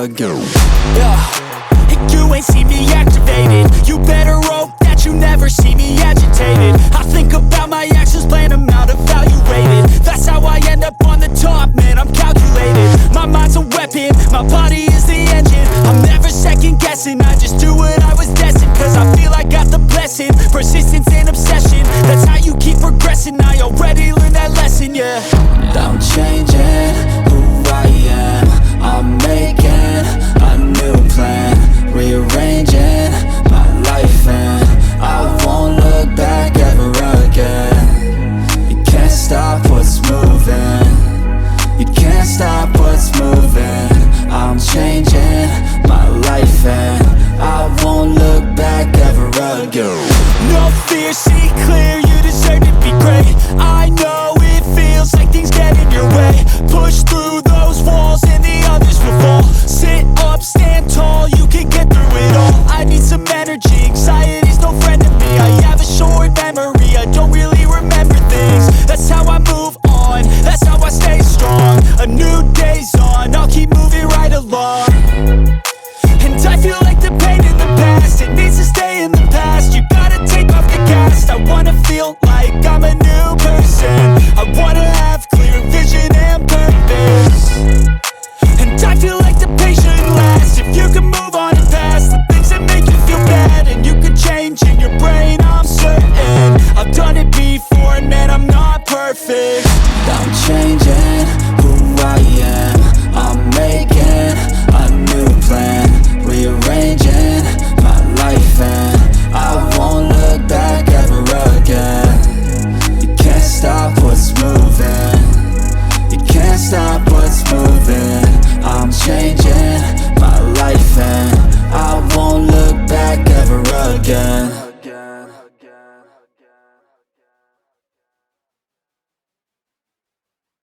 ago. You ain't see me activated. You better hope that you never see me agitated. I think about my actions, plan them out, evaluated. That's how I end up on the top, man, I'm calculated. My mind's a weapon, my body is the engine. I'm never second guessing, I just do what I was destined. Cause I feel I got the blessing, persistence and obsession. That's how you keep progressing, I already learned that lesson, yeah. I'm changing who I am. I'm making a new plan, rearranging my life, and I won't look back ever again. You can't stop what's moving. You can't stop what's moving. I'm changing my life and I won't look back ever again. No fear, see clear, you deserve to be great. I know it feels like things get in your way. Push through the